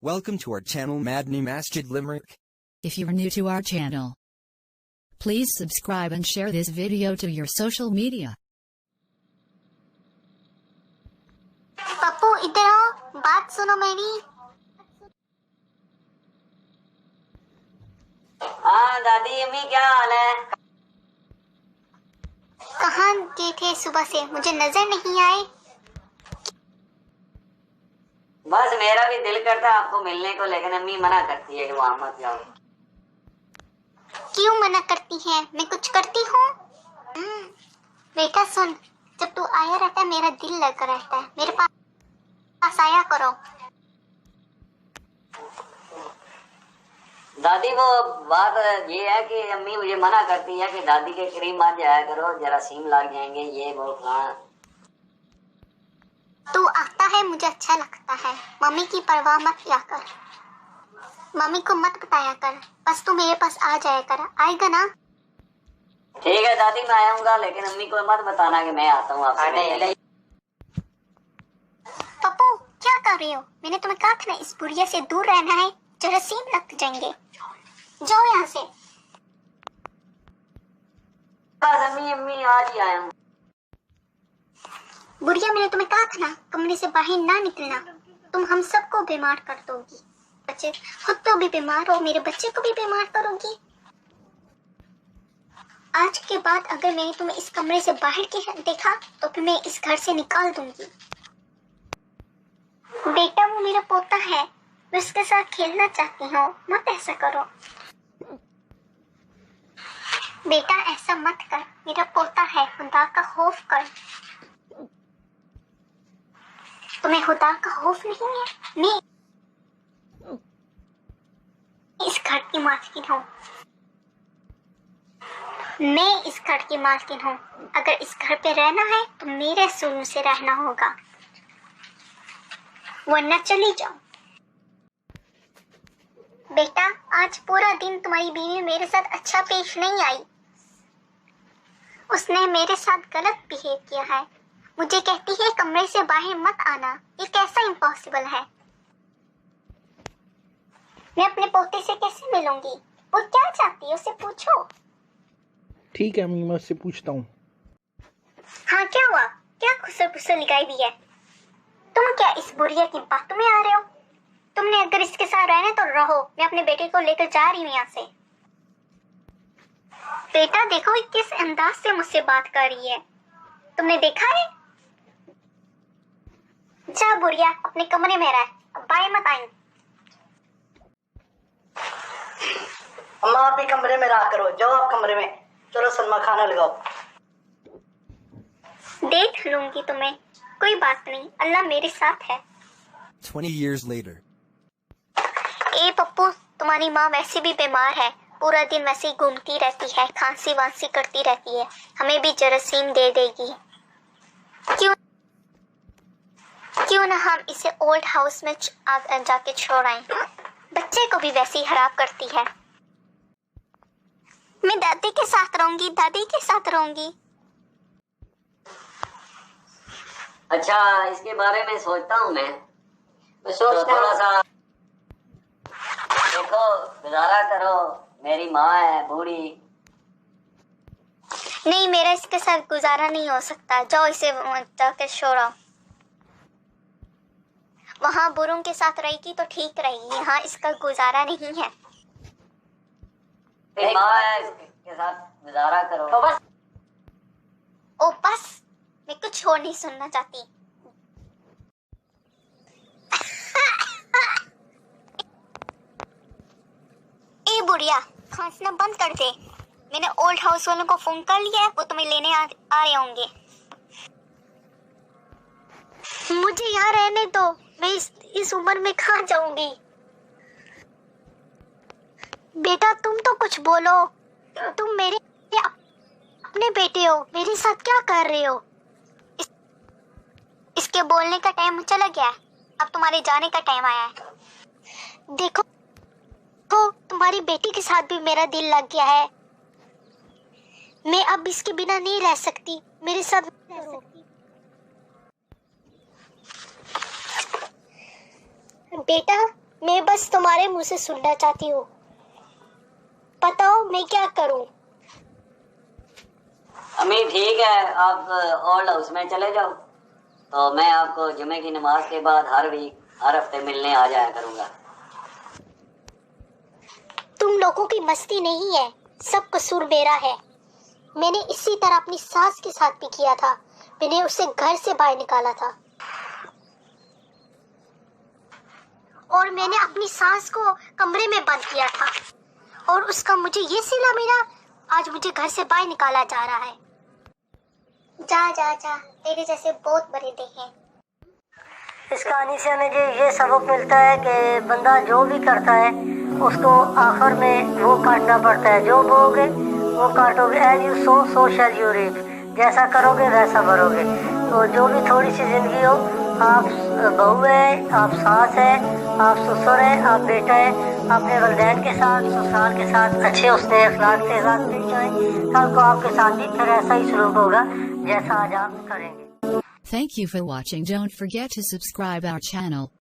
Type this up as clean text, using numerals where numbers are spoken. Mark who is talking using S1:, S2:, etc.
S1: Welcome to our channel Madni Masjid Limerick.
S2: If you are new to our channel, please subscribe and share this video to your social media.
S3: Pappu इधर आओ, बात सुनो मेरी।
S4: हाँ दादी अम्मी क्या हाल है?
S3: कहाँ गए थे सुबह से, मुझे नजर नहीं आए।
S4: बस मेरा भी दिल करता है आपको मिलने को, लेकिन अम्मी मना करती है कि वहाँ मत जाओ।
S3: क्यों मना करती है? मैं कुछ करती हूँ? बेटा सुन, जब तू आया रहता है मेरा दिल लगा रहता है, मेरे पास आया करो।
S4: दादी वो बात ये है कि अम्मी मुझे मना करती है कि दादी के करीब मत जाया करो, जरासीम लग जाएंगे, ये वो फलाना।
S3: तू आता है मुझे अच्छा लगता है, मम्मी की परवाह मत किया कर, मम्मी को मत बताया कर, बस तू मेरे पास आ जाया कर। आएगा ना?
S4: ठीक है दादी मैं आऊंगा, लेकिन अम्मी को मत बताना कि मैं आता हूँ आपसे मिलने।
S3: पप्पू क्या कर रहे हो? मैंने तुम्हें कहा था ना इस बुढ़िया से दूर रहना है, जरासीम लग जाएंगे। जाओ यहाँ से।
S4: बस अम्मी अम्मी आज ही आया हूँ।
S3: बुढ़िया मैंने तुम्हें कहा था ना कमरे से बाहर ना निकलना, तुम हम सबको बीमार कर दोगी। बच्चे खुद तो भी बीमार हो, मेरे बच्चे को भी बीमार करोगी। आज के बाद अगर मैंने तुम्हें इस कमरे से बाहर के देखा तो फिर मैं इस घर से निकाल दूंगी। बेटा वो मेरा पोता है, मैं उसके साथ खेलना चाहती हूँ, मत ऐसा करो। बेटा ऐसा मत कर, मेरा पोता है, खुदा का खौफ कर। तुम्हें खुदा का खौफ नहीं है? मैं इस घर की मालकिन हूँ, मैं इस घर की मालकिन हूँ। अगर इस घर पे रहना है तो मेरे सुन से रहना होगा, वरना चली जाओ। बेटा आज पूरा दिन तुम्हारी बीवी मेरे साथ अच्छा पेश नहीं आई, उसने मेरे साथ गलत बिहेव किया है। मुझे कहती है कमरे से बाहर मत आना, ये कैसा इम्पॉसिबल है? मैं अपने पोते से कैसे मिलूंगी? वो क्या चाहती है उसे पूछो।
S5: ठीक है अम्मी मैं उससे पूछता हूँ।
S3: हाँ क्या हुआ? क्या खुसर पुसर लगाई हुई है? तुम क्या इस बुढ़िया की बातों में आ रहे हो? तुमने अगर इसके साथ रहना तो रहो, मैं अपने बेटे को लेकर जा रही हूँ यहाँ से। बेटा देखो ये किस अंदाज से मुझसे बात कर रही है, तुमने देखा है? जा बुढ़िया अपने कमरे में रह, बाय मत आई।
S6: अम्मा आप ही कमरे में रहा करो, जाओ आप कमरे में। चलो सलमा खाना लगाओ।
S3: देख लूंगी तुम्हें, कोई बात नहीं, अल्लाह मेरे साथ है।
S1: 20 years later.
S3: ए पप्पू तुम्हारी माँ वैसे भी बीमार है, पूरा दिन वैसे ही घूमती रहती है, खांसी वांसी करती रहती है, हमें भी जरासीम दे देगी। क्यों ना हम इसे ओल्ड हाउस में जाके छोड़ आए, बच्चे को भी वैसे ही खराब करती है। मैं दादी के साथ रहूंगी, दादी के साथ रहूंगी।
S4: अच्छा इसके बारे में सोचता हूँ मैं सोचता थोड़ा सा देखो गुजारा करो, मेरी माँ है बूढ़ी।
S3: नहीं मेरा इसके साथ गुजारा नहीं हो सकता, जाओ इसे जाके छोड़ो। वहाँ बुरों के साथ रहेगी तो ठीक रहेगी, यहाँ इसका गुजारा नहीं है।
S4: माँ है इसके साथ गुजारा करो तो बस।
S3: ओ बस, मैं कुछ और नहीं सुनना चाहती। ए बुढ़िया खांसना बंद कर दे, मैंने ओल्ड हाउस वालों को फोन कर लिया है, वो तुम्हें लेने आ रहे होंगे। मुझे यहाँ रहने दो, मैं इस उम्र में कहाँ जाऊंगी? बेटा तुम तो कुछ बोलो, तुम मेरे अपने बेटे हो, मेरे साथ क्या कर रहे हो? इसके बोलने का टाइम चला गया है, अब तुम्हारे जाने का टाइम आया है। देखो तो तुम्हारी बेटी के साथ भी मेरा दिल लग गया है, मैं अब इसके बिना नहीं रह सकती, मेरे साथ रह सकती। बेटा मैं बस तुम्हारे मुंह से सुनना चाहती हूँ। बताओ मैं क्या करूँ?
S4: अम्मी ठीक है, आप ओल्ड हाउस में चले जाओ, तो मैं आपको जुमे की नमाज के बाद हर हफ्ते मिलने आ जाया करूँगा।
S3: तुम लोगों की मस्ती नहीं है, सब कसूर मेरा है। मैंने इसी तरह अपनी सास के साथ भी किया था। मैंने उसे घर से बाहर निकाला था और मैंने अपनी सास को कमरे में बंद किया था और उसका मुझे ये सिला मिला। आज मुझे घर से बाहर निकाला जा रहा है। जा जा जा, तेरे जैसे बहुत बड़े देखे।
S7: इस कहानी से हमें ये सबक मिलता है कि बंदा जो भी करता है उसको आखिर में वो काटना पड़ता है। जो बोओगे वो काटोगे। As you sow so shall you reap. जैसा करोगे वैसा भरोगे। तो जो भी थोड़ी सी ज़िंदगी हो, आप बहू है, आप सास है, आप ससुर है, आप बेटा है, अपने वालिदैन के साथ, ससुराल के साथ अच्छे उसने अखलाक से साथ पेश आए। कल को आपके साथ भी फिर ऐसा ही सलूक होगा जैसा आज आप करेंगे।
S2: Thank you for watching. Don't forget to subscribe our channel.